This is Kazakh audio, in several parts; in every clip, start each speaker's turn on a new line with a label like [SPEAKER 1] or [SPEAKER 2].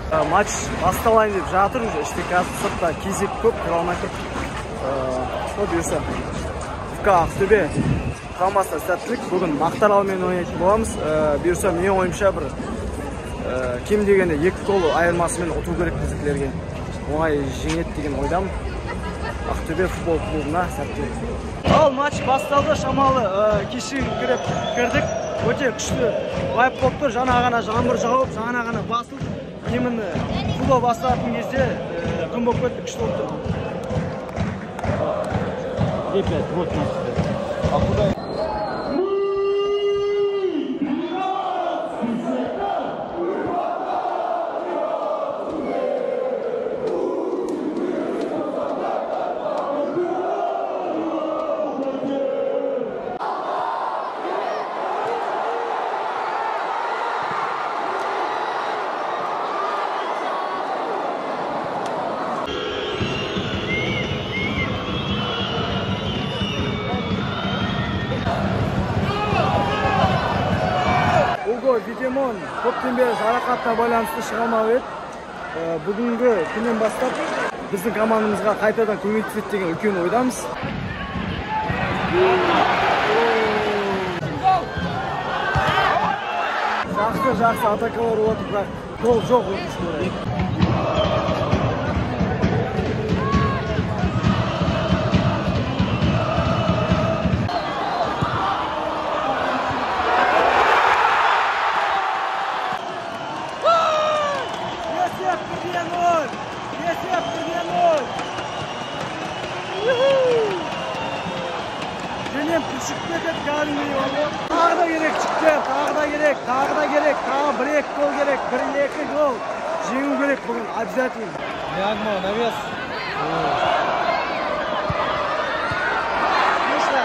[SPEAKER 1] Maç басталайын деп жатыр уже. İşte қазір сыртта кезек көп, кіре алмай тұр. Сол бұйырса. Ақтөбе құрамасына сәттілік. Бүгін Мақтааралмен ойнайтын боламыз. Бұйырса менің ойымша бір кем дегенде 2 гол айырмасымен ұту керек біздікілерге. Оңай жеңеді деген ойдамын. Ақтөбе футбол клубына сәттілік. Ал матч басталды, шамалы кешігіп кірдік. Өте күшті вайп болып тұр. Жаңа ғана жаңбыр жауып, жаңа ғана басылып, емін футбол басталатын кезде күн болып кетті, күшті болып тұр. Ребят, вот нас. А куда? Видемон көптен бері жарақатына байланысты шыға алмап еді. Бүгінгі күннен бастап біздің командамызға қайтадан көмек түседі деген үлкен ойдамыз. Жақсы атакалар болады, бірақ гол жоқ өкінішке орай. Tағы da gerek çıktı, tағы da gerek, tағы 1-2 gol gerek, 1-2 gol. Жеңу керек бүгін, обязательно. Ягма, навес. Отлично.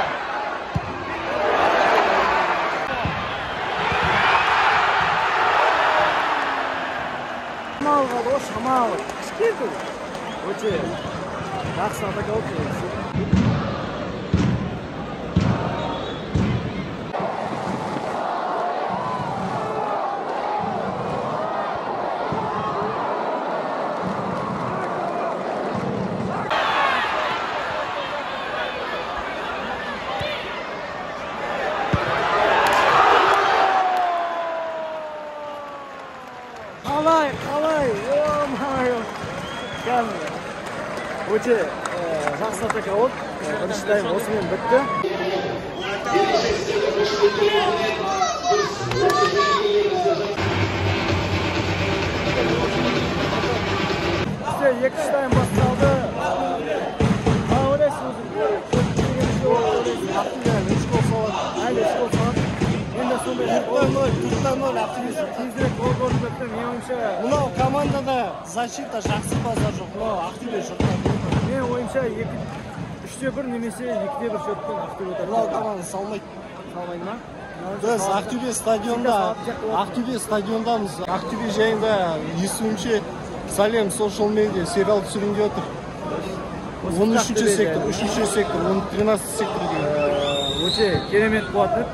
[SPEAKER 1] Шамал қалды, шамал. Кішкентай. Өте жақсы атака болды. Қалай, о-май-о. Өте жақсы атака болды. Бірінші тайм осымен бітті. Екінші тайм басталды. Ойлайсыз өзім. Енді сондай 4-0 оптимизм. Тезірек гол көріп кетті. Мен ойымша мынау командада защита жақсы базар жоқ. Мынау Ақтөбе жұрттар. Мен ойымша 3-1 немесе 2-1 шөтпен Ақтөбе отыр. Мынау команда салмайды. Салмайды ма? Біз Ақтөбе стадиондамыз. Ақтөбе жайында естуімше Салем социал медиа сериал түсірімде отыр. 13-ші сектор, 3-ші сектор, 13 сектор деген. Өте керемет болады.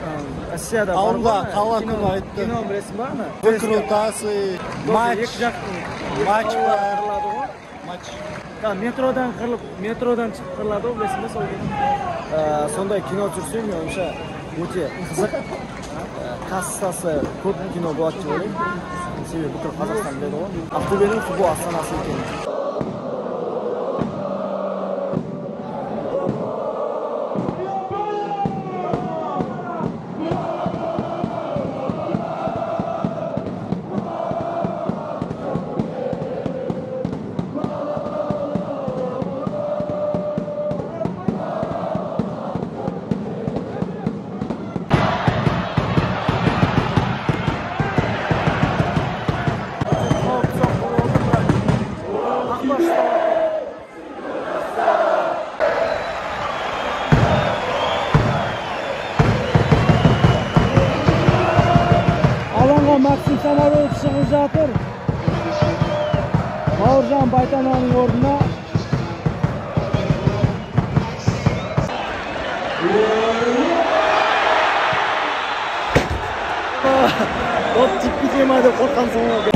[SPEAKER 1] Россияда
[SPEAKER 2] ауылда қала күні айтты.
[SPEAKER 1] Кино білесің ба ма?
[SPEAKER 2] Выкрутасы, матч бар.
[SPEAKER 1] Метродан шығып қырылады ғой, білесің ба сол кезде. Сондай кино түсірсем, мен ойымша өте қызық. Кассасы көп кино болады деп ойлаймын. Себебі бүкіл Қазақстан біледі ғой. Ақтөбенің футбол астанасы екенін. Максим Самаров шығып жатыр. Бауыржан Байтананың орнына. Топ тип кете ма деп қорқам соңғы.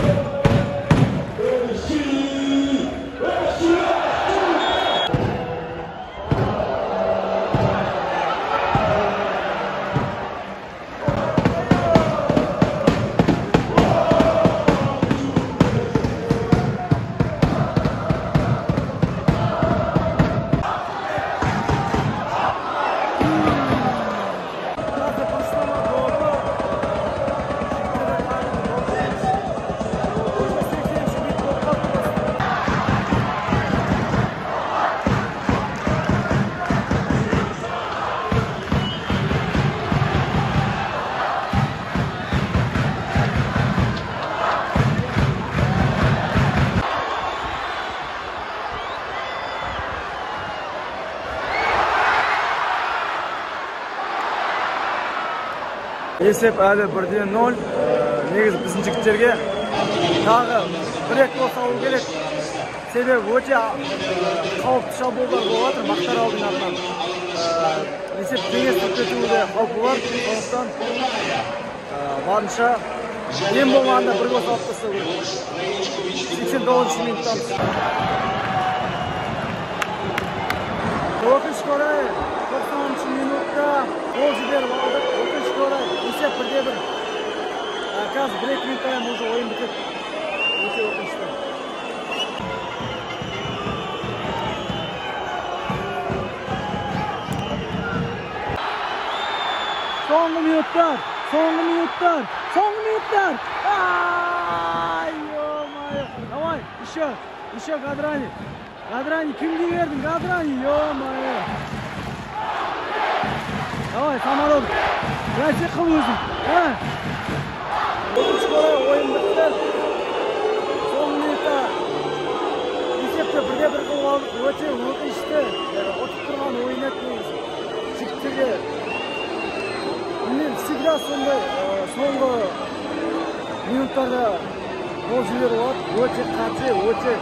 [SPEAKER 1] Есеп әлі 1-0. Негізі біздің жігіттерге тағы 1-2 гол салу керек. Себебі өте қауіпті шабуылдар болып жатыр Мақтааралдың атынан. Есеп теңестіріп кетуге қаупі бар. Сондықтан барынша ең болғанда 1 гол салып тастау керек. 89 минуттамыз. Өкінішке орай 90 минутта гол жіберіп алдық. Өкінішке орай есеп 1-1. Қазір 1-2 минуттан уже ойын бітеді. Өте өкінішті. Soğanlı minutlar. Ay yo-mayo. Давай, еще Gadrani. Gadrani kimga verdin? Gadrani, yo-mayo. Давай, самолет. Расik qil o'zing. Ha. O'yinchilar o'yin bitdi. So'nggi minutda esepte 1-1 gol oldik. O'te o'tishdi. O'tib turgan o'yin etmiz. Jigitlarga всегда сондай соңғы минуттарда гол жіберіп алады. Өте қатты, өте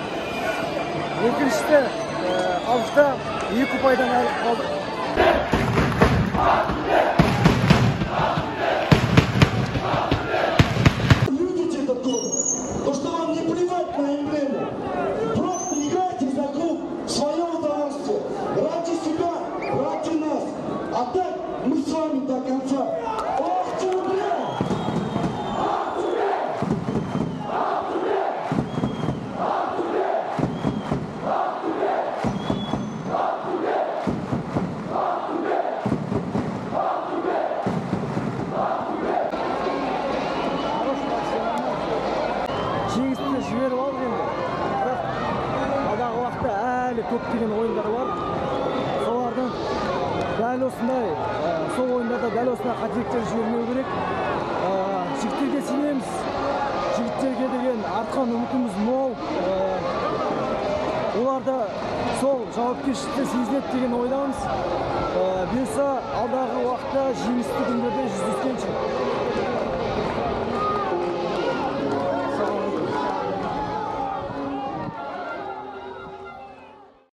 [SPEAKER 1] өкінішті. Алғышта 2 ұпайдан айырылып қалдық.
[SPEAKER 3] Видите этот гол? То, что вам не плевать на эмблему. Просто играйте за клуб в свое удовольствие. Ради себя, ради нас. А так мы с вами до конца.
[SPEAKER 1] Жеңісті жіберіп алды енді. Бірақ алдағы уақытта әлі көптеген ойындар бар. Солардың дәл осындай, сол ойындарда дәл осындай қателіктер жібермеу керек. Жігіттерге сенеміз. Жігіттерге деген артқан үмітіміз мол. Оларда сол жауапкершілікті сезінеді деген ойдамыз. Бұйырса алдағы уақытта